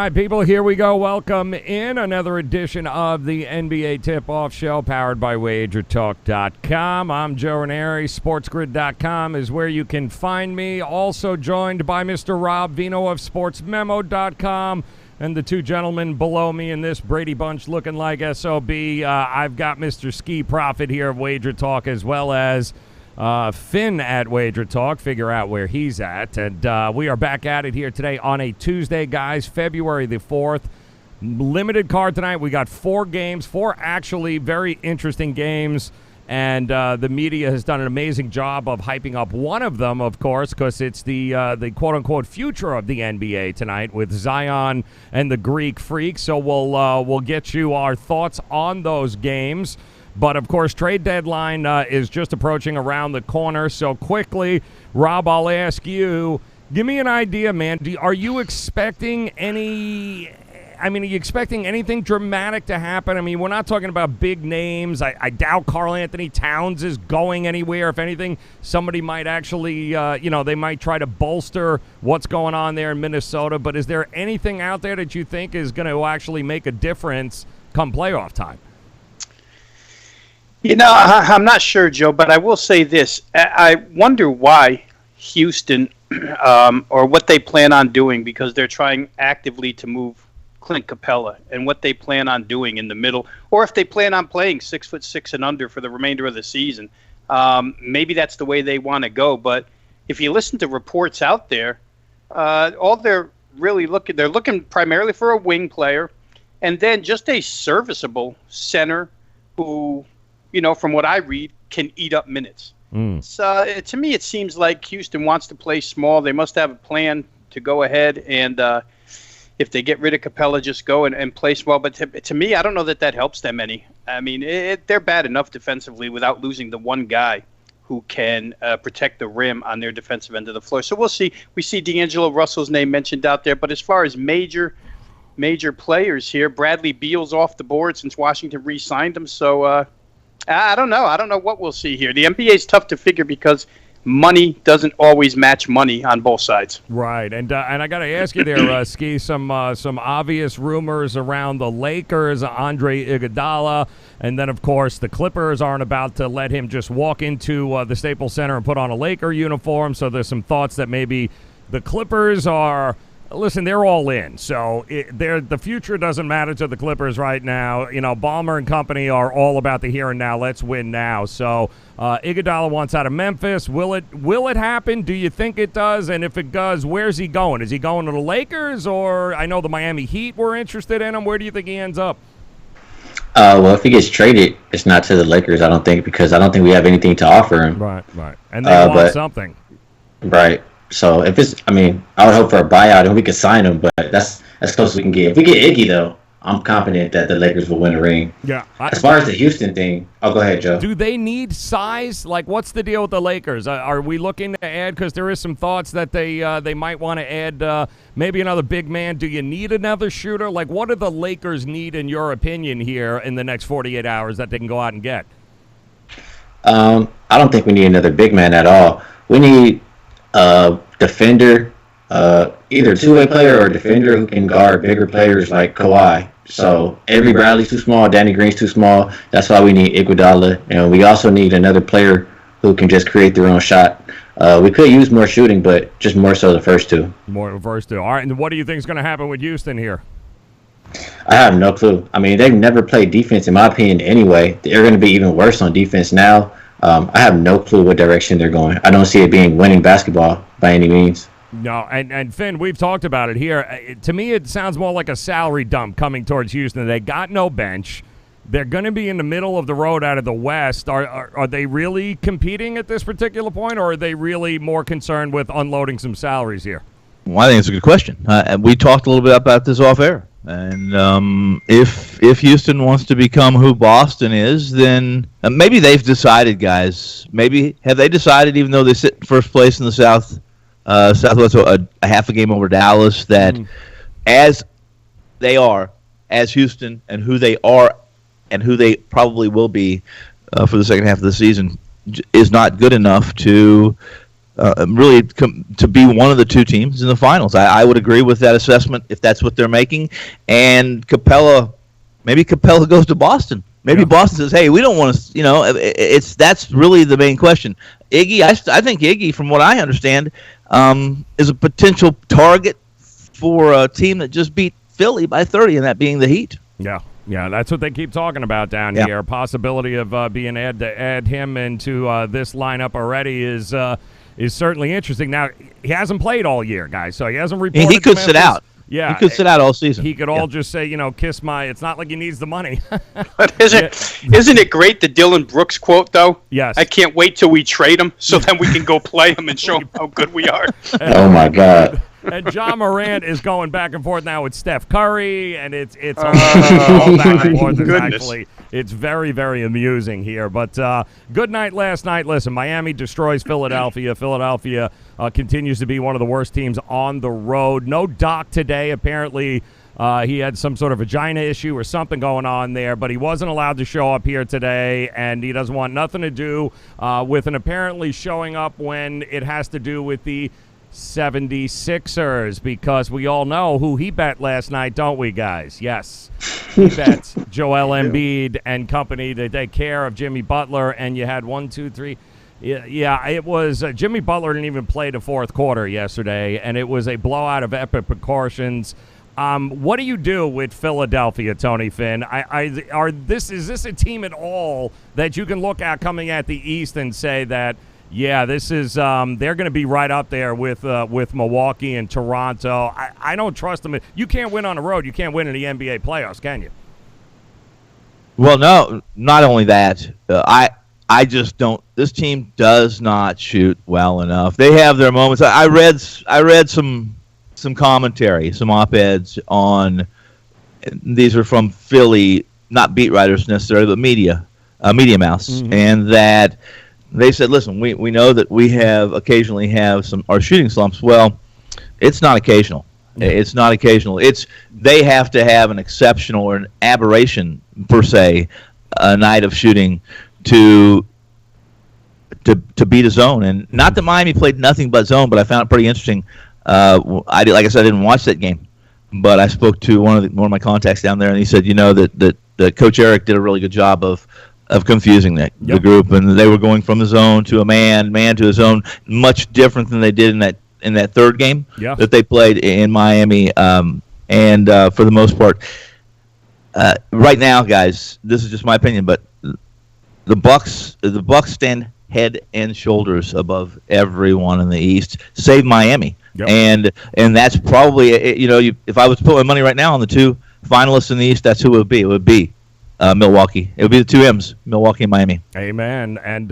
right, people, here we go. Welcome in another edition of the NBA Tip-Off Show powered by WagerTalk.com. I'm Joe Raineri. SportsGrid.com is where you can find me. Also joined by Mr. Rob Vino of SportsMemo.com and the two gentlemen below me in this Brady Bunch looking like SOB. I've got Mr. Ski Prophet here of Wager Talk as well as Finn at Wager Talk. Figure out where he's at. And we are back at it here today on a Tuesday, guys, February the 4th. Limited card tonight. We got four actually very interesting games. And the media has done an amazing job of hyping up one of them, of course, because it's the quote-unquote future of the NBA tonight with Zion and the Greek Freak. So we'll get you our thoughts on those games. But, of course, trade deadline is just approaching around the corner. So quickly, Rob, I'll ask you, give me an idea, man. Are you expecting anything dramatic to happen? I mean, we're not talking about big names. I doubt Karl Anthony Towns is going anywhere. If anything, somebody might actually, they might try to bolster what's going on there in Minnesota. But is there anything out there that you think is going to actually make a difference come playoff time? You know, I'm not sure, Joe, but I will say this. I wonder why Houston or what they plan on doing, because they're trying actively to move Clint Capella, and what they plan on doing in the middle, or if they plan on playing 6'6" and under for the remainder of the season. Maybe that's the way they want to go. But if you listen to reports out there, all they're really they're looking primarily for a wing player, and then just a serviceable center who, from what I read, can eat up minutes. So to me, it seems like Houston wants to play small. They must have a plan to go ahead and, if they get rid of Capella, just go and play small. But to me, I don't know that helps them any. I mean, they're bad enough defensively without losing the one guy who can protect the rim on their defensive end of the floor. So we'll see. We see D'Angelo Russell's name mentioned out there. But as far as major players here, Bradley Beal's off the board since Washington re-signed him. So I don't know. I don't know what we'll see here. The NBA is tough to figure because money doesn't always match money on both sides. Right, and I got to ask you there, Ski, some obvious rumors around the Lakers, Andre Iguodala, and then, of course, the Clippers aren't about to let him just walk into the Staples Center and put on a Laker uniform, so there's some thoughts that maybe the Clippers are... Listen, they're all in, so the future doesn't matter to the Clippers right now. Ballmer and company are all about the here and now. Let's win now. So Iguodala wants out of Memphis. Will it happen? Do you think it does? And if it does, where's he going? Is he going to the Lakers, or I know the Miami Heat were interested in him. Where do you think he ends up? Well, if he gets traded, it's not to the Lakers, I don't think, because I don't think we have anything to offer him. Right. And they want something. Right. So I would hope for a buyout and we could sign him, but that's as close as we can get. If we get Iggy, though, I'm confident that the Lakers will win a ring. Yeah. As far as the Houston thing, go ahead, Joe. Do they need size? Like, what's the deal with the Lakers? Are we looking to add? Because there is some thoughts that they might want to add maybe another big man. Do you need another shooter? Like, what do the Lakers need, in your opinion, here in the next 48 hours that they can go out and get? I don't think we need another big man at all. We need defender, either two-way player or defender who can guard bigger players like Kawhi. So Avery Bradley's too small, Danny Green's too small. That's why we need Iguodala, and we also need another player who can just create their own shot. We could use more shooting, but just more so the first two. More the first two. All right, and what do you think is going to happen with Houston here? I have no clue. I mean, they've never played defense, in my opinion, anyway. They're going to be even worse on defense now. I have no clue what direction they're going. I don't see it being winning basketball by any means. No, and Finn, we've talked about it here. To me, it sounds more like a salary dump coming towards Houston. They got no bench. They're going to be in the middle of the road out of the West. Are they really competing at this particular point, or are they really more concerned with unloading some salaries here? Well, I think it's a good question. We talked a little bit about this off air. And if Houston wants to become who Boston is, then maybe they've decided, guys. Maybe have they decided, even though they sit in first place in the Southwest, a half a game over Dallas, that as they are, as Houston, and who they are, and who they probably will be for the second half of the season, is not good enough to really to be one of the two teams in the finals. I would agree with that assessment if that's what they're making. And maybe Capella goes to Boston. Maybe Boston says, "Hey, we don't want to." That's really the main question. Iggy, I think Iggy, from what I understand, is a potential target for a team that just beat Philly by 30, and that being the Heat. Yeah, that's what they keep talking about down here. Possibility of being add him into this lineup already is certainly interesting. Now, he hasn't played all year, guys, so he hasn't reported. He could sit out. Yeah, he could sit out all season. He could all just say, kiss my. It's not like he needs the money. But isn't it great, the Dylan Brooks quote, though? Yes. I can't wait till we trade him so then we can go play him and show him how good we are. Oh, my God. And John Morant is going back and forth now with Steph Curry, and it's all back and forth. Actually, it's very, very amusing here. But good night last night. Listen, Miami destroys Philadelphia. Philadelphia continues to be one of the worst teams on the road. No Doc today. Apparently, he had some sort of vagina issue or something going on there, but he wasn't allowed to show up here today, and he doesn't want nothing to do with an apparently showing up when it has to do with the 76ers, because we all know who he bet last night, don't we, guys? Yes. He bet Joel Embiid and company to take care of Jimmy Butler, and you had 1, 2, 3. Yeah, it was Jimmy Butler didn't even play the fourth quarter yesterday, and it was a blowout of epic proportions. What do you do with Philadelphia, Tony Finn? Is this a team at all that you can look at coming at the East and say that, yeah, this is they're going to be right up there with Milwaukee and Toronto? I don't trust them. You can't win on the road. You can't win in the NBA playoffs, can you? Well, no, not only that. I just don't. This team does not shoot well enough. They have their moments. I read some commentary, some op-eds on. These are from Philly, not beat writers necessarily, but media mouths, and that. They said, listen, we know that we occasionally have our shooting slumps. Well, it's not occasional. It's not occasional. They have to have an exceptional or an aberration, per se, a night of shooting to beat a zone. And not that Miami played nothing but zone, but I found it pretty interesting. Like I said, I didn't watch that game, but I spoke to one of my contacts down there, and he said, that Coach Eric did a really good job of confusing the group, and they were going from the zone to a man to a zone, much different than they did in that third game that they played in Miami. And for the most part, right now, guys, this is just my opinion, but the Bucks stand head and shoulders above everyone in the East, save Miami. And that's probably if I was to put my money right now on the two finalists in the East, that's who it would be. It would be Milwaukee. It would be the two M's, Milwaukee and Miami. Amen. And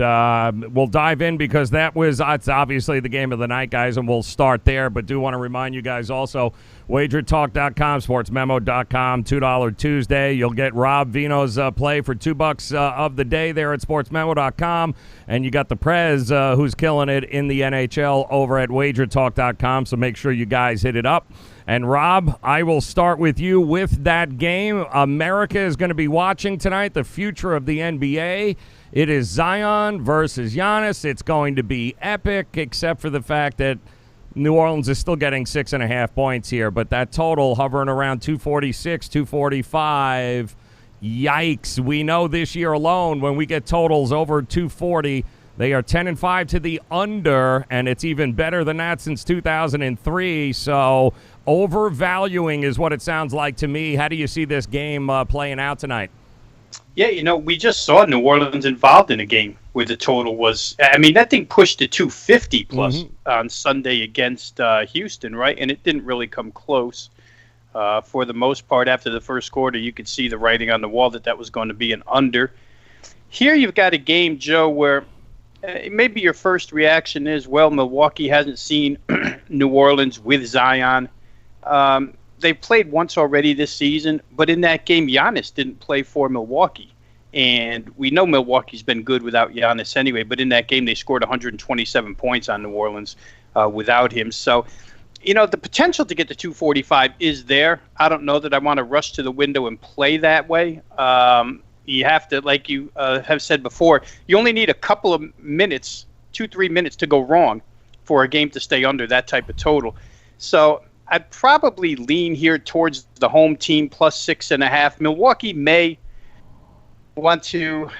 we'll dive in because it's obviously the game of the night, guys, and we'll start there. But do want to remind you guys also, WagerTalk.com, SportsMemo.com, $2 Tuesday. You'll get Rob Vino's play for $2 of the day there at SportsMemo.com. And you got the Prez who's killing it in the NHL over at WagerTalk.com, so make sure you guys hit it up. And, Rob, I will start with you with that game. America is going to be watching tonight the future of the NBA. It is Zion versus Giannis. It's going to be epic, except for the fact that New Orleans is still getting 6.5 points here, but that total hovering around 246, 245. Yikes. We know this year alone when we get totals over 240, they are 10-5 to the under, and it's even better than that since 2003. So overvaluing is what it sounds like to me. How do you see this game playing out tonight? Yeah, we just saw New Orleans involved in a game where the total was, that thing pushed to 250 plus on Sunday against Houston, right? And it didn't really come close. For the most part, after the first quarter, you could see the writing on the wall that was going to be an under. Here you've got a game, Joe, where maybe your first reaction is, well, Milwaukee hasn't seen New Orleans with Zion. They played once already this season, but in that game, Giannis didn't play for Milwaukee. And we know Milwaukee's been good without Giannis anyway, but in that game, they scored 127 points on New Orleans without him. So, the potential to get to 245 is there. I don't know that I want to rush to the window and play that way. You have to, like you have said before, you only need a couple of minutes, 2-3 minutes to go wrong for a game to stay under that type of total. So I'd probably lean here towards the home team plus 6.5. Milwaukee may want to,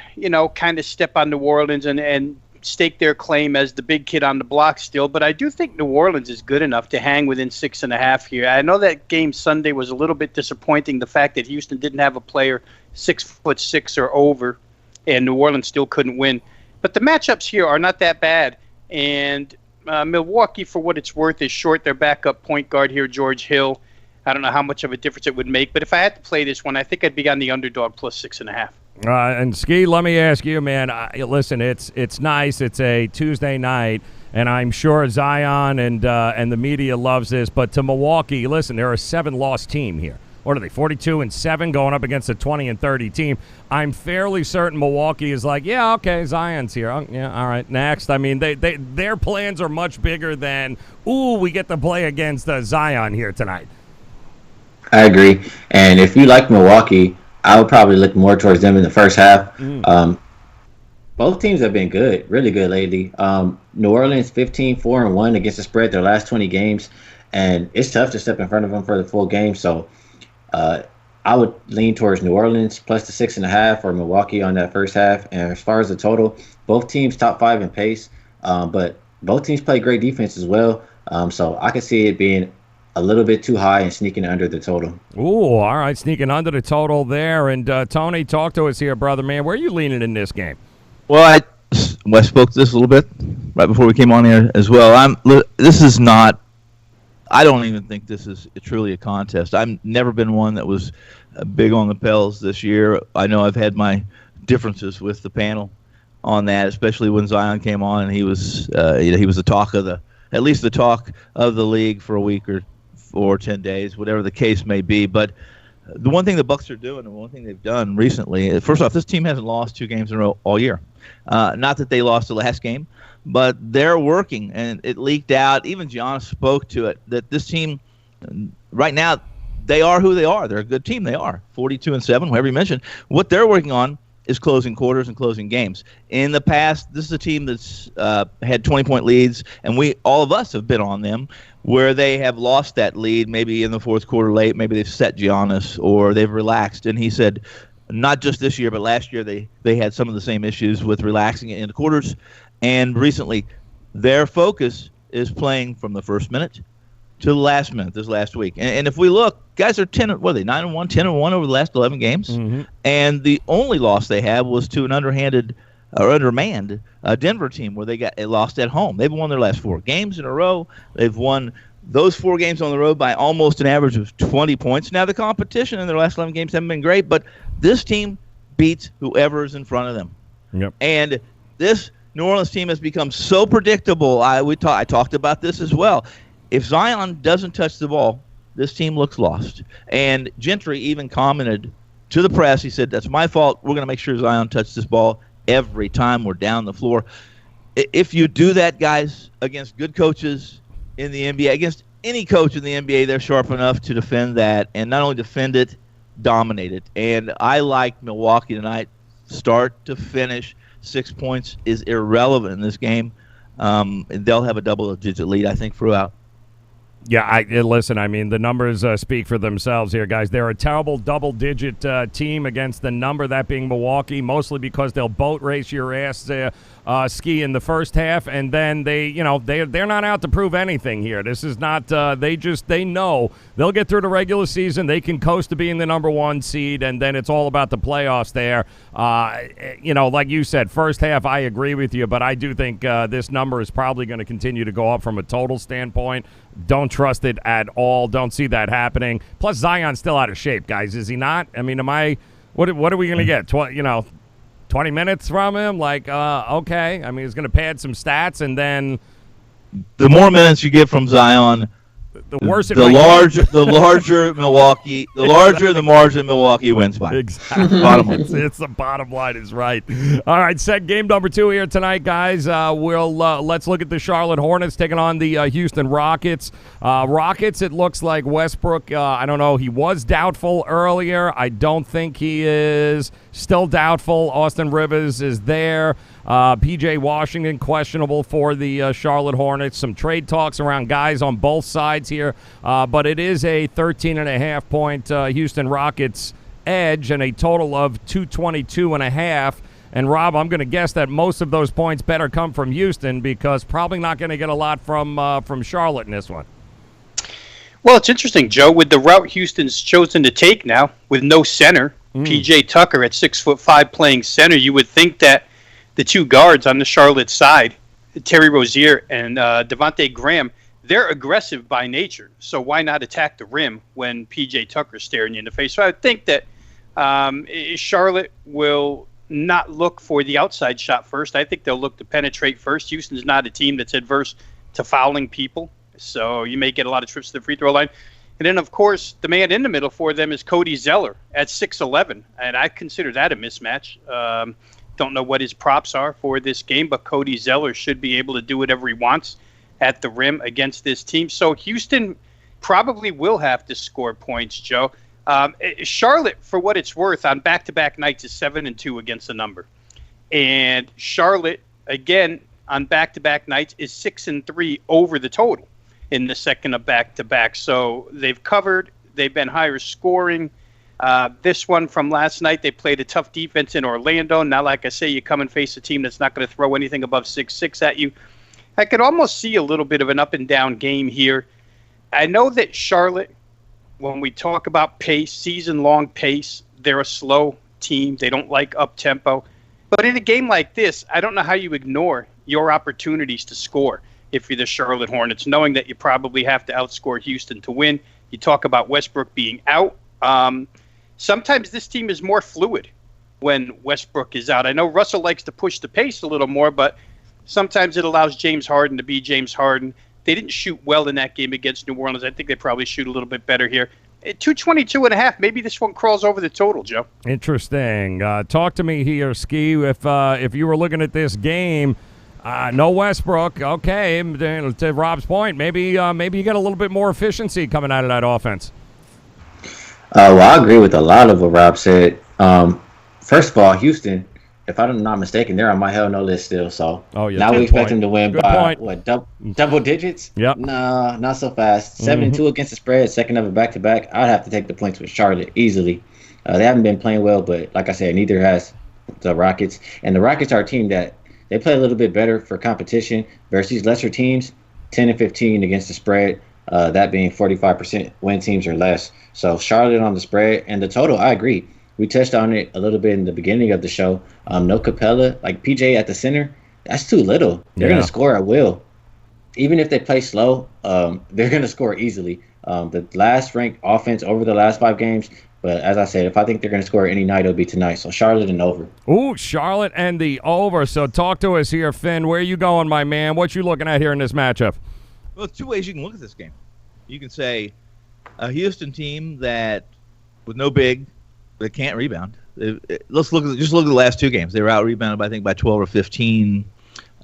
kind of step on New Orleans and stake their claim as the big kid on the block still. But I do think New Orleans is good enough to hang within 6.5 here. I know that game Sunday was a little bit disappointing. The fact that Houston didn't have a player 6'6" or over, and New Orleans still couldn't win. But the matchups here are not that bad. And Milwaukee, for what it's worth, is short their backup point guard here, George Hill. I don't know how much of a difference it would make. But if I had to play this one, I think I'd be on the underdog plus 6.5. And Ski, let me ask you, man. Listen, it's nice. It's a Tuesday night, and I'm sure Zion and the media loves this. But to Milwaukee, listen, they're a 7-loss team here. What are they, 42-7, going up against a 20-30 team? I'm fairly certain Milwaukee is like, yeah, okay, Zion's here. Oh, yeah, all right, next. I mean, their plans are much bigger than, we get to play against Zion here tonight. I agree. And if you like Milwaukee, I would probably look more towards them in the first half. Both teams have been good, really good lately. New Orleans 15-4-1 against the spread their last 20 games, and it's tough to step in front of them for the full game. So I would lean towards New Orleans plus the 6.5 or Milwaukee on that first half. And as far as the total, both teams top 5 in pace, but both teams play great defense as well. So I could see it being a little bit too high and sneaking under the total. Ooh, all right, sneaking under the total there. And Tony, talk to us here, brother, man. Where are you leaning in this game? Well, Wes spoke to this a little bit right before we came on here as well. This is not. I don't even think this is truly a contest. I've never been one that was big on the Pels this year. I know I've had my differences with the panel on that, especially when Zion came on and he was the talk of at least the talk of the league for a week or 10 days, whatever the case may be. But the one thing the Bucks are doing, and one thing they've done recently, first off, this team hasn't lost 2 games in a row all year. Not that they lost the last game, but they're working, and it leaked out. Even Giannis spoke to it, that this team right now, they are who they are. They're a good team. They are 42-7, whatever you mentioned. What they're working on is closing quarters and closing games. In the past, this is a team that's had 20-point leads, and all of us have been on them, where they have lost that lead, maybe in the fourth quarter late, maybe they've set Giannis, or they've relaxed. And he said, not just this year, but last year they had some of the same issues with relaxing it in the quarters. And recently, their focus is playing from the first minute to the last minute this last week. And if we look, guys are 9-1, 10-1 over the last 11 games. Mm-hmm. And the only loss they have was to an undermanned Denver team where they lost at home. They've won their last 4 games in a row. They've won those 4 games on the road by almost an average of 20 points. Now, the competition in their last 11 games haven't been great, but this team beats whoever is in front of them. Yep. And this New Orleans team has become so predictable. I talked about this as well. If Zion doesn't touch the ball, this team looks lost. And Gentry even commented to the press, he said, that's my fault. We're going to make sure Zion touches this ball every time we're down the floor. If you do that, guys, against good coaches in the NBA, against any coach in the NBA, they're sharp enough to defend that, and not only defend it, dominate it. And I like Milwaukee tonight. Start to finish, 6 points is irrelevant in this game. They'll have a double-digit lead, I think, throughout. Yeah, listen, I mean, the numbers speak for themselves here, guys. They're a terrible double-digit team against the number, that being Milwaukee, mostly because they'll boat race your ass ski in the first half, and then they're not out to prove anything here. This is not they know they'll get through the regular season. They can coast to being the number 1 seed, and then it's all about the playoffs there. Like you said, first half, I agree with you, but I do think this number is probably going to continue to go up from a total standpoint. Don't trust it at all. Don't see that happening. Plus, Zion's still out of shape, guys. Is he not? I mean, what are we going to get? 20 minutes from him? Okay. I mean, he's going to pad some stats, and then the more minutes you get from Zion, the worse the larger the margin Milwaukee wins by. Exactly. Bottom line. It's the bottom line is right. All right, set game number 2 here tonight, guys. Let's look at the Charlotte Hornets taking on the Houston Rockets. Rockets, it looks like Westbrook, I don't know, he was doubtful earlier. I don't think he is still doubtful. Austin Rivers is there. P.J. Washington questionable for the Charlotte Hornets. Some trade talks around guys on both sides here, but it is a 13.5-point Houston Rockets edge and a total of 222.5. And, Rob, I'm going to guess that most of those points better come from Houston because probably not going to get a lot from Charlotte in this one. Well, it's interesting, Joe, with the route Houston's chosen to take now, with no center, P.J. Tucker at 6'5" playing center, you would think that the two guards on the Charlotte side, Terry Rozier and Devontae Graham, they're aggressive by nature. So why not attack the rim when P.J. Tucker's staring you in the face? So I would think that Charlotte will not look for the outside shot first. I think they'll look to penetrate first. Houston's not a team that's adverse to fouling people, so you may get a lot of trips to the free throw line. And then, of course, the man in the middle for them is Cody Zeller at 6'11", and I consider that a mismatch. Don't know what his props are for this game, but Cody Zeller should be able to do whatever he wants at the rim against this team. So Houston probably will have to score points, Joe. Charlotte, for what it's worth, on back-to-back nights is 7-2 against the number. And Charlotte, again, on back-to-back nights is 6-3 over the total in the second of back-to-back. So they've covered. They've been higher scoring. This one from last night, they played a tough defense in Orlando. Now, like I say, you come and face a team that's not going to throw anything above 6'6" at you. I could almost see a little bit of an up-and-down game here. I know that Charlotte, when we talk about pace, season-long pace, they're a slow team. They don't like up-tempo. But in a game like this, I don't know how you ignore your opportunities to score if you're the Charlotte Hornets, knowing that you probably have to outscore Houston to win. You talk about Westbrook being out. Sometimes this team is more fluid when Westbrook is out. I know Russell likes to push the pace a little more, but sometimes it allows James Harden to be James Harden. They didn't shoot well in that game against New Orleans. I think they probably shoot a little bit better here. At 222.5, maybe this one crawls over the total, Joe. Interesting. Talk to me here, Ski. If you were looking at this game, no Westbrook, okay. To Rob's point, maybe you get a little bit more efficiency coming out of that offense. Well, I agree with a lot of what Rob said. First of all, Houston, if I'm not mistaken, they're on my hell no list still. So now we expect them to win by what, double digits? Yep. No, not so fast. 7-2 against the spread, second of a back-to-back. I'd have to take the points with Charlotte easily. They haven't been playing well, but like I said, neither has the Rockets. And the Rockets are a team that they play a little bit better for competition versus these lesser teams, 10-15 against the spread, that being 45% win teams or less. So Charlotte on the spread and the total, I agree. We touched on it a little bit in the beginning of the show. No Capella, like PJ at the center, that's too little. They're going to score at will. Even if they play slow, they're going to score easily. The last ranked offense over the last 5 games. But as I said, if I think they're going to score any night, it'll be tonight. So Charlotte and over. Ooh, Charlotte and the over. So talk to us here, Finn. Where are you going, my man? What you looking at here in this matchup? Well, there's 2 ways you can look at this game. You can say a Houston team that with no big, they can't rebound. Let's look at the last 2 games. They were out rebounded, I think, by 12 or 15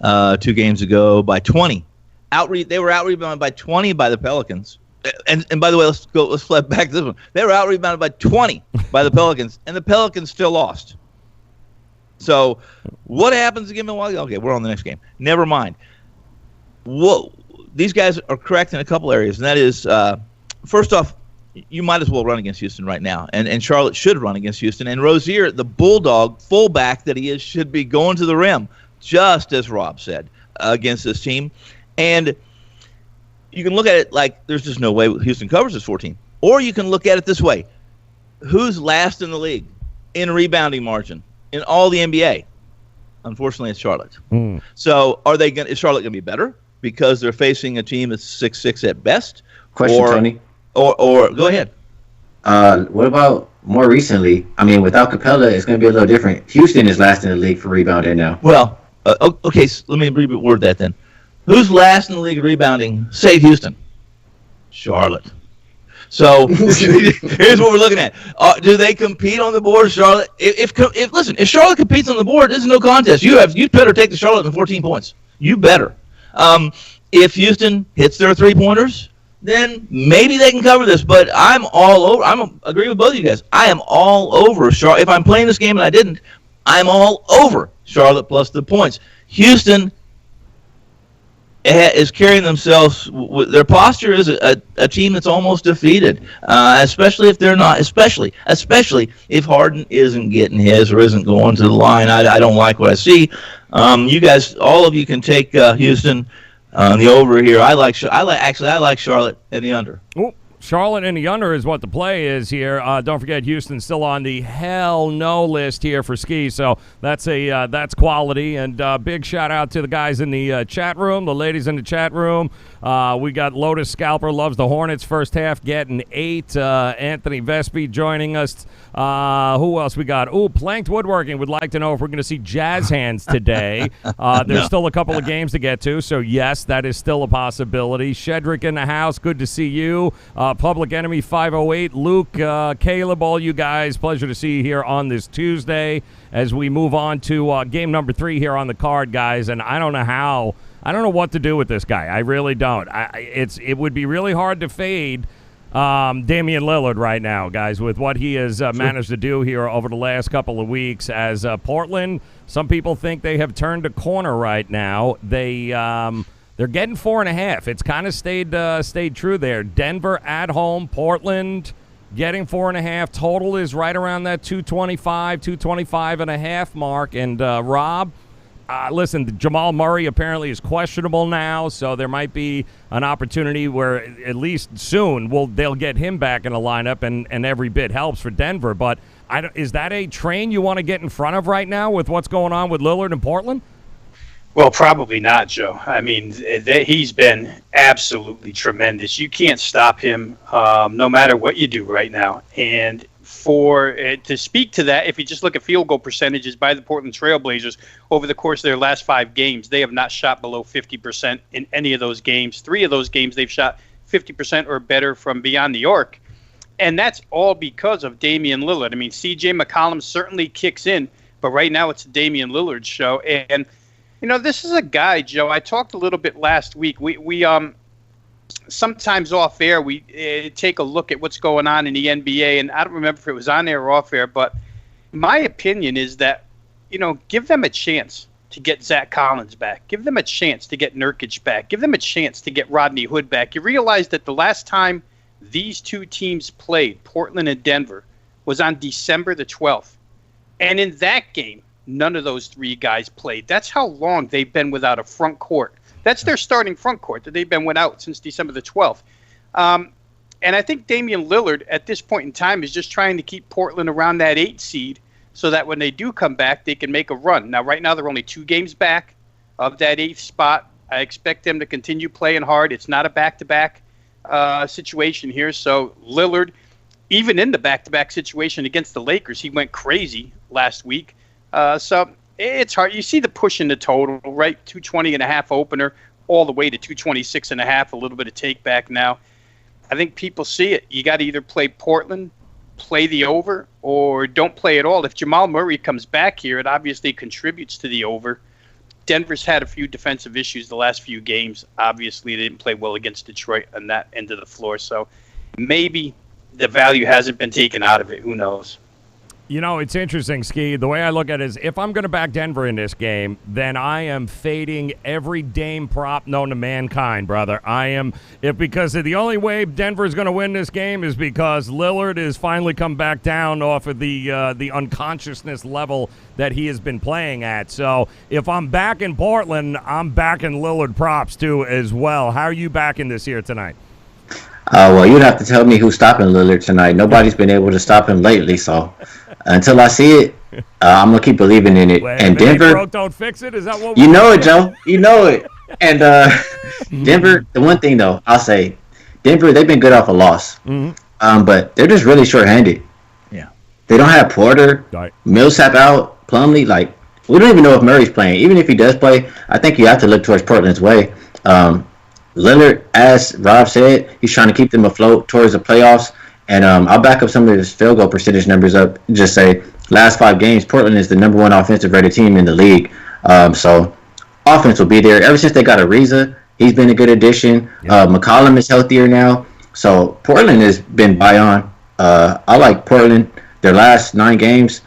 2 games ago by 20. They were out rebounded by 20 by the Pelicans. And by the way, let's flip back to this one. They were out rebounded by 20 by the Pelicans, and the Pelicans still lost. So what happens again, Milwaukee? Okay, we're on the next game. Never mind. Whoa, these guys are correct in a couple areas, and that is, first off, you might as well run against Houston right now, and Charlotte should run against Houston. And Rozier, the bulldog fullback that he is, should be going to the rim, just as Rob said, against this team. And you can look at it like there's just no way Houston covers this 14. Or you can look at it this way. Who's last in the league in rebounding margin in all the NBA? Unfortunately, it's Charlotte. So is Charlotte going to be better because they're facing a team that's 6'6" at best? Question, Tony. Or go ahead. What about more recently? I mean, without Capella, it's going to be a little different. Houston is last in the league for rebounding now. Well, okay, so let me reword that then. Who's last in the league rebounding? Save Houston. Charlotte. So here's what we're looking at. Do they compete on the board, Charlotte? If Charlotte competes on the board, this is no contest. You better take the Charlotte in 14 points. You better. If Houston hits their 3-pointers, then maybe they can cover this. But I'm all over. I agree with both of you guys. I am all over Charlotte. If I'm playing this game and I didn't, I'm all over Charlotte plus the points. Houston is carrying themselves. Their posture is a team that's almost defeated, especially if they're not. Especially if Harden isn't getting his or isn't going to the line. I don't like what I see. You guys, all of you can take Houston on the over here. I like Charlotte and the under. Ooh. Charlotte and the under is what the play is here. Don't forget, Houston's still on the hell no list here for ski, so that's quality. And big shout out to the guys in the chat room, the ladies in the chat room. We got Lotus Scalper loves the Hornets first half, getting 8. Anthony Vespi joining us. Who else we got? Planked Woodworking would like to know if we're going to see Jazz Hands today. There's still a couple of games to get to, so yes, that is still a possibility. Shedrick in the house, good to see you. Public Enemy 508, Luke, Caleb, all you guys, pleasure to see you here on this Tuesday as we move on to game number 3 here on the card, guys. And I don't know what to do with this guy. I really don't. It would be really hard to fade Damian Lillard right now, guys, with what he has managed to do here over the last couple of weeks. As Portland, some people think they have turned a corner right now. They're getting 4.5. It's kind of stayed true there. Denver at home, Portland getting 4.5. Total is right around that 225 and a half mark. And Rob, listen, Jamal Murray apparently is questionable now, so there might be an opportunity where at least soon they'll get him back in the lineup, and every bit helps for Denver. But is that a train you want to get in front of right now with what's going on with Lillard in Portland? Well, probably not, Joe. I mean, he's been absolutely tremendous. You can't stop him no matter what you do right now. And to speak to that, if you just look at field goal percentages by the Portland Trailblazers over the course of their last 5 games, they have not shot below 50% in any of those games. 3 of those games, they've shot 50% or better from beyond the arc. And that's all because of Damian Lillard. I mean, C.J. McCollum certainly kicks in, but right now it's Damian Lillard's show. And this is a guy, Joe. I talked a little bit last week. We sometimes off air we take a look at what's going on in the NBA, and I don't remember if it was on air or off air, but my opinion is that give them a chance to get Zach Collins back, give them a chance to get Nurkic back, give them a chance to get Rodney Hood back. You realize that the last time these two teams played, Portland and Denver, was on December the 12th, and in that game, none of those 3 guys played. That's how long they've been without a front court. That's their starting front court that they've been without since December the 12th. And I think Damian Lillard at this point in time is just trying to keep Portland around that 8 seed so that when they do come back, they can make a run. Now, right now, they're only 2 games back of that 8th spot. I expect them to continue playing hard. It's not a back-to-back situation here. So Lillard, even in the back-to-back situation against the Lakers, he went crazy last week. So it's hard. You see the push in the total, right? 220.5 opener, all the way to 226.5. A little bit of take back now. I think people see it. You got to either play Portland, play the over, or don't play at all. If Jamal Murray comes back here, it obviously contributes to the over. Denver's had a few defensive issues the last few games. Obviously, they didn't play well against Detroit on that end of the floor. So maybe the value hasn't been taken out of it. Who knows? It's interesting, Ski. The way I look at it is if I'm going to back Denver in this game, then I am fading every Dame prop known to mankind, brother. Because the only way Denver is going to win this game is because Lillard has finally come back down off of the unconsciousness level that he has been playing at. So if I'm back in Portland, I'm backing Lillard props too as well. How are you backing this here tonight? Well, you'd have to tell me who's stopping Lillard tonight. Nobody's been able to stop him lately, so until I see it, I'm gonna keep believing in it. And Denver, broke, don't fix it. Is that what you know it, Joe? You know it. And Denver, the one thing though, I'll say, Denver, they've been good off a loss, but they're just really short-handed. Yeah, they don't have Porter, right. Millsap out, Plumlee. Like we don't even know if Murray's playing. Even if he does play, I think you have to look towards Portland's way. Lillard, as Rob said, he's trying to keep them afloat towards the playoffs. And I'll back up some of his field goal percentage numbers up and just say last 5 games, Portland is the number 1 offensive rated team in the league. So offense will be there. Ever since they got Ariza, he's been a good addition. McCollum is healthier now. So Portland has been by on. I like Portland. Their last 9 games,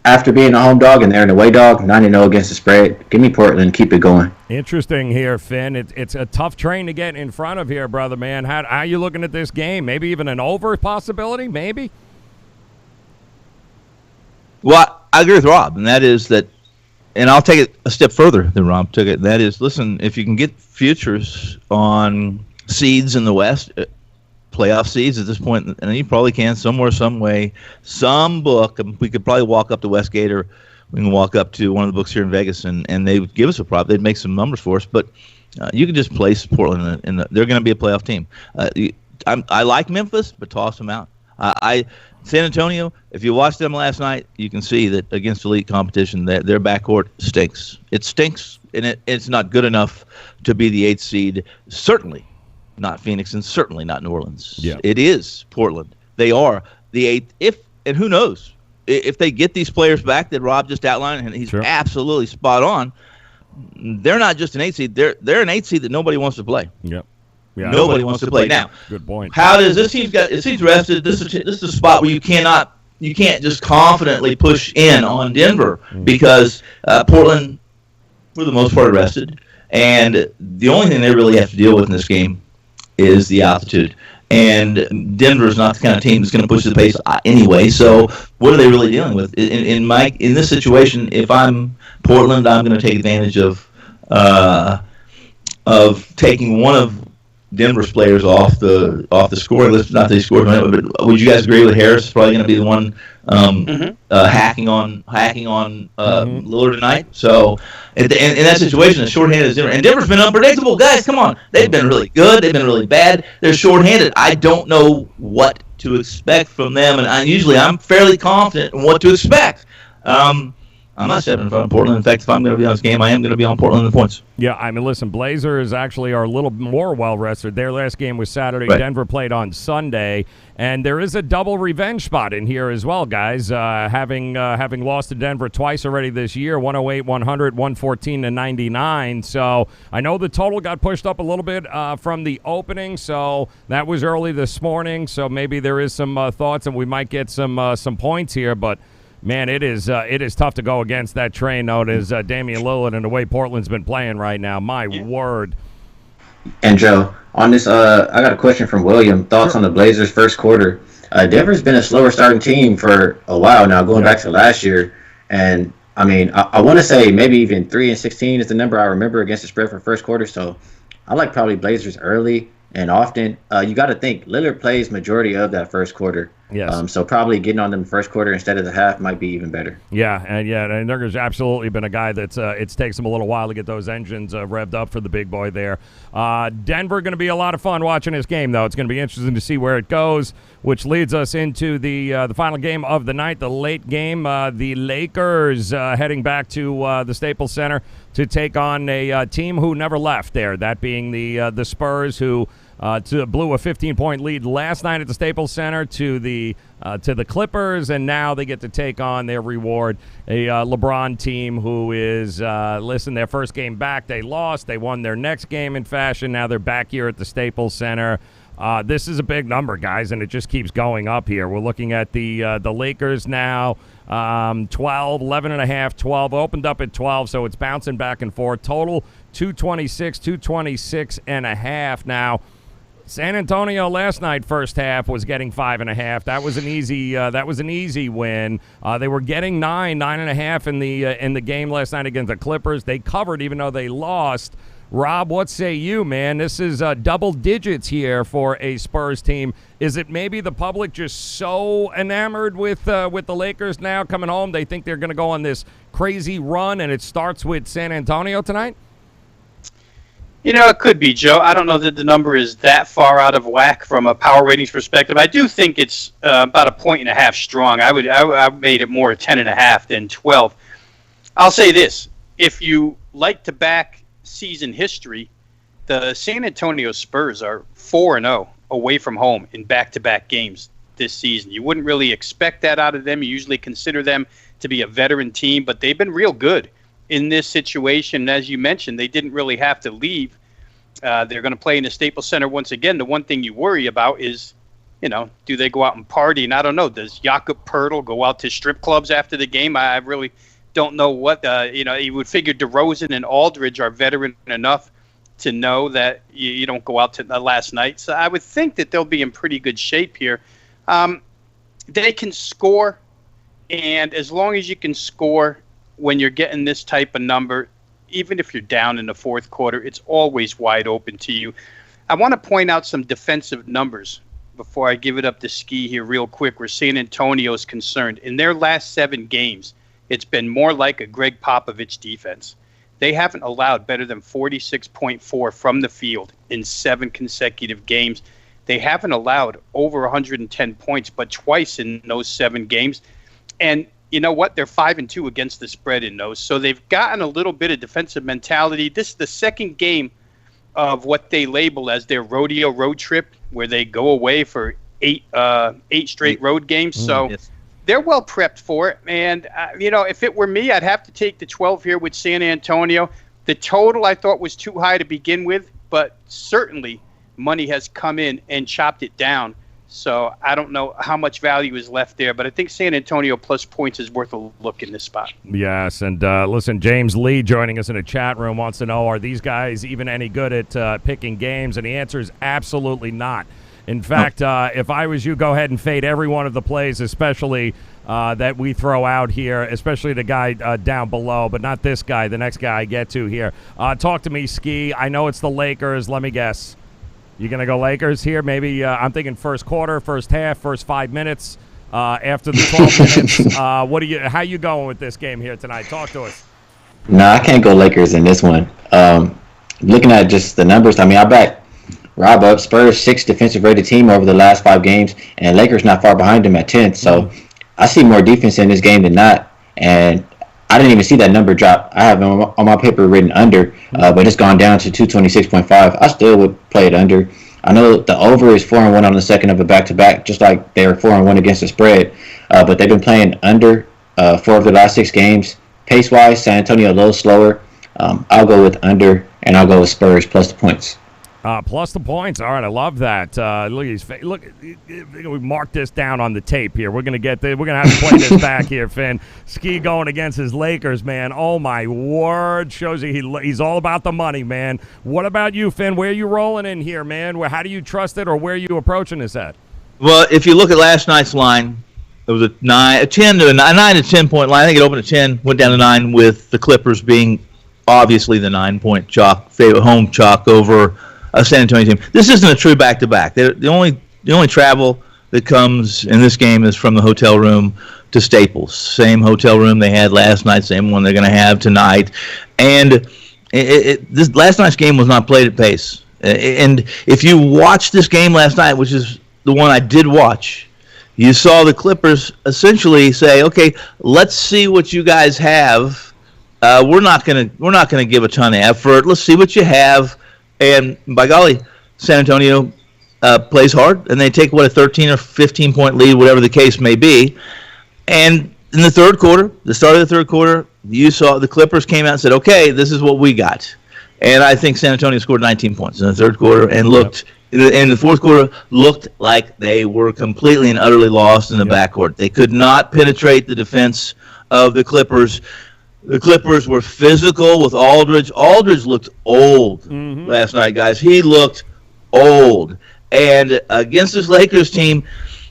after being a home dog and they're an away dog, 9-0 against the spread. Give me Portland. Keep it going. Interesting here, Finn. It's a tough train to get in front of here, brother, man. How are you looking at this game? Maybe even an over possibility? Maybe? Well, I agree with Rob, and that is that, and I'll take it a step further than Rob took it. That is, listen, if you can get futures on seeds in the West, playoff seeds at this point, and you probably can somewhere, some way, some book. We could probably walk up to Westgate, or we can walk up to one of the books here in Vegas, and they would give us a prop. They'd make some numbers for us, but you could just place Portland, they're going to be a playoff team. I like Memphis, but toss them out. San Antonio, if you watched them last night, you can see that against elite competition, their backcourt stinks. It stinks, and it's not good enough to be the 8th seed. Certainly not Phoenix, and certainly not New Orleans. Yeah. It is Portland. They are the 8th. And who knows, if they get these players back that Rob just outlined, and he's absolutely spot on, they're not just an 8th seed. They're an 8th seed that nobody wants to play. Yep. Yeah, nobody wants to play. Now, good point. How does this team's rested? This is a spot where you can't just confidently push in on Denver because Portland, for the most part, are rested, and the only thing they really have to deal with in this game is the altitude. And Denver's not the kind of team that's going to push the pace anyway. So what are they really dealing with? In this situation, if I'm Portland, I'm going to take advantage of taking one of Denver's players off the scoring list. Not that he scored, but would you guys agree with Harris probably going to be the one hacking on Lillard tonight? So in that situation, a shorthanded is Denver, and Denver's been unpredictable. Guys, come on, they've been really good, they've been really bad. They're shorthanded. I don't know what to expect from them, and I'm fairly confident in what to expect. I'm not stepping in front of Portland. In fact, if I'm going to be on this game, I am going to be on Portland in the points. Yeah, I mean, listen, Blazers actually are a little more well-rested. Their last game was Saturday. Right. Denver played on Sunday. And there is a double revenge spot in here as well, guys. Having lost to Denver twice already this year, 108-100, 114-99. So I know the total got pushed up a little bit from the opening. So that was early this morning. So maybe there is some thoughts, and we might get some points here. But man, it is tough to go against that train known as Damian Lillard and the way Portland's been playing right now. My word. And Joe, on this, I got a question from William. Thoughts on the Blazers' first quarter? Denver's been a slower starting team for a while now, going back to last year. And I mean, I want to say maybe even 3-16 is the number I remember against the spread for first quarter. So I like probably Blazers early and often. You got to think Lillard plays majority of that first quarter. Yes. So probably getting on them first quarter instead of the half might be even better. Yeah, and there's absolutely been a guy that's it takes him a little while to get those engines revved up for the big boy there. Denver going to be a lot of fun watching this game, though. It's going to be interesting to see where it goes, which leads us into the final game of the night, the late game. The Lakers heading back to the Staples Center to take on a team who never left there, that being the Spurs, who blew a 15-point lead last night at the Staples Center to the Clippers, and now they get to take on their reward, a LeBron team who is, their first game back, they lost. They won their next game in fashion. Now they're back here at the Staples Center. This is a big number, guys, and it just keeps going up here. We're looking at the Lakers now, 12, 11.5, 12, opened up at 12, so it's bouncing back and forth. Total 226.5 now. San Antonio last night, first half, was getting 5.5. That was an easy win. They were getting 9.5 in the game last night against the Clippers. They covered even though they lost. Rob, what say you, man? This is double digits here for a Spurs team. Is it maybe the public just so enamored with the Lakers now coming home? They think they're going to go on this crazy run, and it starts with San Antonio tonight? You know, it could be, Joe. I don't know that the number is that far out of whack from a power ratings perspective. I do think it's about 1.5 points strong. I made it more 10.5 than 12. I'll say this: if you like to back season history, the San Antonio Spurs are 4-0 away from home in back-to-back games this season. You wouldn't really expect that out of them. You usually consider them to be a veteran team, but they've been real good in this situation. As you mentioned, they didn't really have to leave. They're going to play in the Staples Center once again. The one thing you worry about is do they go out and party? And I don't know. Does Jakob Poeltl go out to strip clubs after the game? I really don't know what. You would figure DeRozan and Aldridge are veteran enough to know that you don't go out to the last night. So I would think that they'll be in pretty good shape here. They can score, and as long as you can score when you're getting this type of number, even if you're down in the fourth quarter, it's always wide open to you. I want to point out some defensive numbers before I give it up to Ski here real quick, where San Antonio is concerned. In their last 7 games, it's been more like a Greg Popovich defense. They haven't allowed better than 46.4 from the field in 7 consecutive games. They haven't allowed over 110 points, but twice in those 7 games. And you know what? They're 5-2 against the spread in those. So they've gotten a little bit of defensive mentality. This is the second game of what they label as their rodeo road trip, where they go away for 8 straight road games. So they're well prepped for it. And, if it were me, I'd have to take the 12 here with San Antonio. The total I thought was too high to begin with, but certainly money has come in and chopped it down. So I don't know how much value is left there, but I think San Antonio plus points is worth a look in this spot. Yes, and listen, James Lee joining us in a chat room wants to know, are these guys even any good at picking games? And the answer is absolutely not. In fact, if I was you, go ahead and fade every one of the plays, especially that we throw out here, especially the guy down below, but not this guy, the next guy I get to here. Talk to me, Ski. I know it's the Lakers. Let me guess. You going to go Lakers here? Maybe I'm thinking first quarter, first half, first 5 minutes, after the 12 minutes. How you going with this game here tonight? Talk to us. No, I can't go Lakers in this one. Looking at just the numbers, I back Rob up. Spurs 6th defensive rated team over the last 5 games, and Lakers not far behind them at 10th. So I see more defense in this game than not, and I didn't even see that number drop. I have it on my paper written under, but it's gone down to 226.5. I still would play it under. I know the over is 4-1 on the second of a back-to-back, just like they were 4-1 against the spread. But they've been playing under 4 of the last 6 games. Pace-wise, San Antonio a little slower. I'll go with under, and I'll go with Spurs plus the points. Plus the points. All right, I love that. Look at his face. Look, we marked this down on the tape here. We're gonna have to play this back here, Finn. Ski going against his Lakers, man. Oh my word! Shows you he's all about the money, man. What about you, Finn? Where are you rolling in here, man? How do you trust it, or where are you approaching this at? Well, if you look at last night's line, it was a 9 to 10 point line. I think it opened at 10, went down to 9, with the Clippers being obviously the 9-point chalk, home chalk over a San Antonio team. This isn't a true back-to-back. The only travel that comes in this game is from the hotel room to Staples. Same hotel room they had last night, same one they're going to have tonight. And this last night's game was not played at pace. And if you watched this game last night, which is the one I did watch, you saw the Clippers essentially say, "Okay, let's see what you guys have. We're not gonna give a ton of effort. Let's see what you have." And by golly, San Antonio plays hard, and they take, a 13 or 15-point lead, whatever the case may be. And in the third quarter, the start of the third quarter, you saw the Clippers came out and said, okay, this is what we got. And I think San Antonio scored 19 points in the third quarter and in the fourth quarter, looked like they were completely and utterly lost in the backcourt. They could not penetrate the defense of the Clippers. The Clippers were physical with Aldridge. Aldridge looked old last night, guys. He looked old. And against this Lakers team,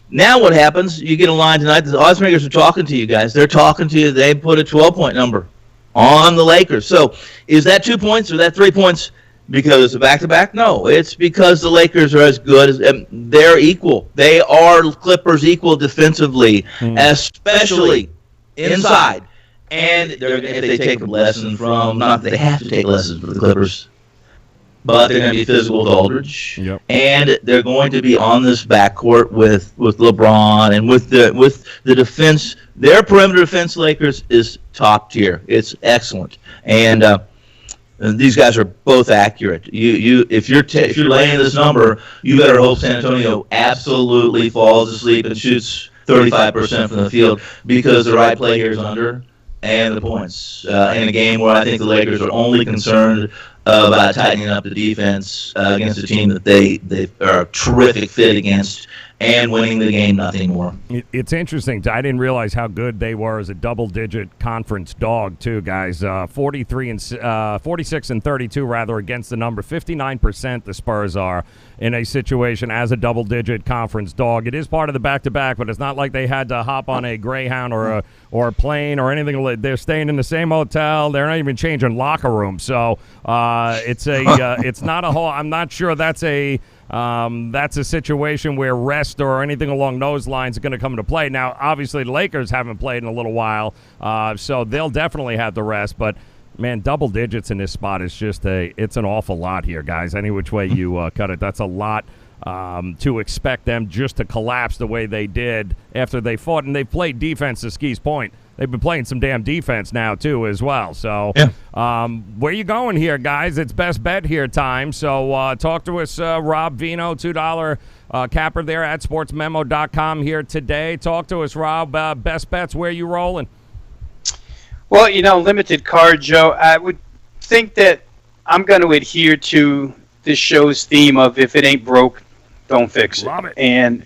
now what happens, you get a line tonight, the odds makers are talking to you guys. They're talking to you. They put a 12-point number on the Lakers. So is that 2 points or that 3 points because it's a back-to-back? No, it's because the Lakers are as good as they're equal. They are Clippers equal defensively, especially inside. And if they take lessons from, not that they have to take lessons from the Clippers, but they're going to be physical with Aldridge, and they're going to be on this backcourt with LeBron and with the defense. Their perimeter defense, Lakers, is top tier. It's excellent, and these guys are both accurate. If you're laying this number, you better hope San Antonio absolutely falls asleep and shoots 35% from the field, because the right play here is under. And the points in a game where I think the Lakers are only concerned about tightening up the defense against a team that they are a terrific fit against, and winning the game, nothing more. It's interesting. I didn't realize how good they were as a double-digit conference dog, too, guys. 46 and 32, rather, against the number. 59% the Spurs are in a situation as a double-digit conference dog. It is part of the back-to-back, but it's not like they had to hop on a Greyhound or a plane or anything. They're staying in the same hotel. They're not even changing locker rooms. So it's not a whole. I'm not sure that's a situation where rest or anything along those lines are going to come into play. Now, obviously, the Lakers haven't played in a little while, so they'll definitely have the rest. But, man, double digits in this spot is it's an awful lot here, guys. Any which way you cut it, that's a lot to expect them just to collapse the way they did after they fought. And they played defense, to Ski's point. They've been playing some damn defense now, too, as well. So where you going here, guys? It's best bet here time. So talk to us, Rob Vino, $2 capper there at sportsmemo.com here today. Talk to us, Rob. Best bets, where you rolling? Well, limited card, Joe. I would think that I'm going to adhere to this show's theme of if it ain't broke, don't fix it. Love it. And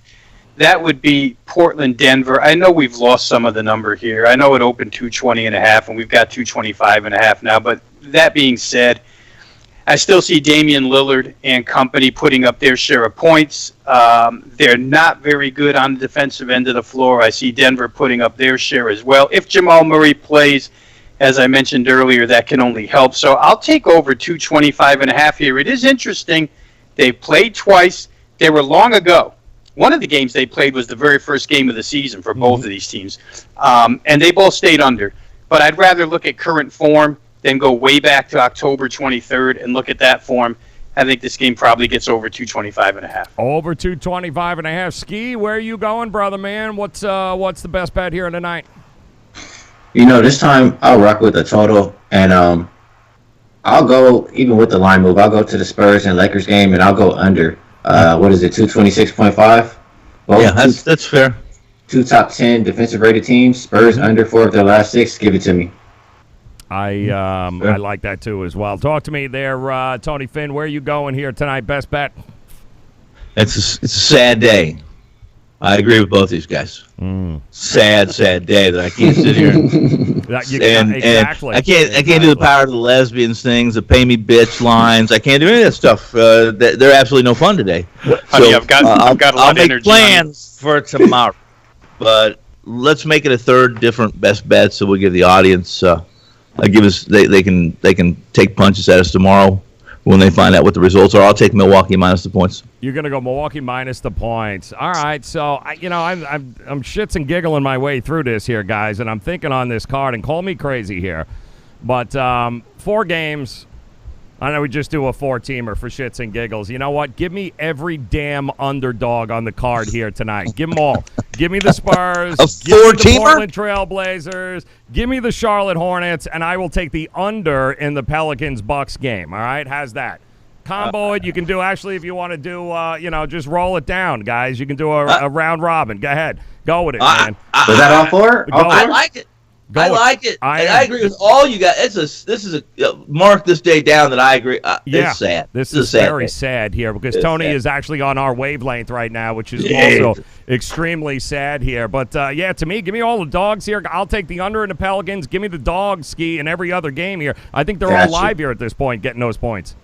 that would be Portland, Denver. I know we've lost some of the number here. I know it opened 220.5, and we've got 225.5 now. But that being said, I still see Damian Lillard and company putting up their share of points. They're not very good on the defensive end of the floor. I see Denver putting up their share as well. If Jamal Murray plays, as I mentioned earlier, that can only help. So I'll take over 225.5 here. It is interesting. They played twice. They were long ago. One of the games they played was the very first game of the season for both of these teams. And they both stayed under. But I'd rather look at current form than go way back to October 23rd and look at that form. I think this game probably gets over 225.5. Over 225.5. Ski, where are you going, brother, man? What's the best bet here tonight? This time I'll rock with the total, and I'll go, even with the line move, I'll go to the Spurs and Lakers game, and I'll go under. What is it, 226.5? Yeah, that's fair. Two top 10 defensive rated teams. Spurs under 4 of their last 6. Give it to me. I like that too as well. Talk to me there, Tony Finn. Where are you going here tonight? Best bet. It's a sad day. I agree with both these guys. Sad day that I can't sit here exactly. I can't do the power of the lesbians things, the pay me bitch lines. I can't do any of that stuff. They're absolutely no fun today. Honey, So I've got a lot I'll of make energy. plans for tomorrow, but let's make it a third different best bet, so we'll give the audience they can take punches at us tomorrow when they find out what the results are. I'll take Milwaukee minus the points. You're gonna go Milwaukee minus the points. All right, so I'm shits and giggling my way through this here, guys, and I'm thinking on this card. And call me crazy here, but 4 games. I know we just do a 4-teamer for shits and giggles. You know what? Give me every damn underdog on the card here tonight. Give them all. Give me the Spurs. Give me the Portland Trailblazers. Give me the Charlotte Hornets, and I will take the under in the Pelicans-Bucks game. All right? How's that? Combo it. You can do, actually, if you want to do, just roll it down, guys. You can do a round robin. Go ahead. Go with it, man. Was that all 4? I like it. I like it. I agree with all you guys. Mark this day down that I agree. It's sad. This is very sad here because Tony is actually on our wavelength right now, which is also extremely sad here. But, to me, give me all the dogs here. I'll take the under in the Pelicans. Give me the dog, Ski, in every other game here. I think they're all live here at this point getting those points.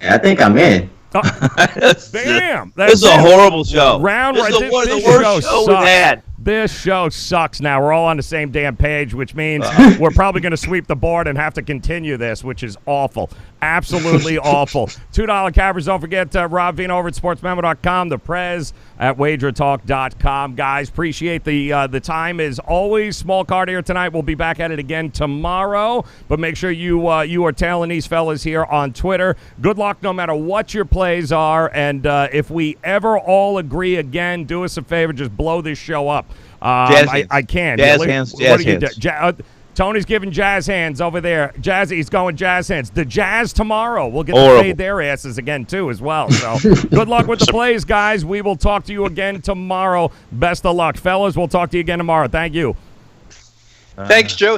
I think I'm in. Damn. This is a horrible show. This is the worst show we've had. This show sucks now. We're all on the same damn page, which means we're probably going to sweep the board and have to continue this, which is awful. Absolutely awful. $2 cappers. Don't forget Rob Vino over at sportsmemo.com, the Prez at WagerTalk.com. Guys, appreciate the time as always. Small card here tonight. We'll be back at it again tomorrow, but make sure you are tailing these fellas here on Twitter. Good luck no matter what your plays are, and if we ever all agree again, do us a favor, just blow this show up. I can. Jazz hands. Jazz hands. Tony's giving jazz hands over there. He's going jazz hands. The Jazz tomorrow. We'll get to play their asses again, too, as well. So good luck with the plays, guys. We will talk to you again tomorrow. Best of luck. Fellas, we'll talk to you again tomorrow. Thank you. Thanks, Joe.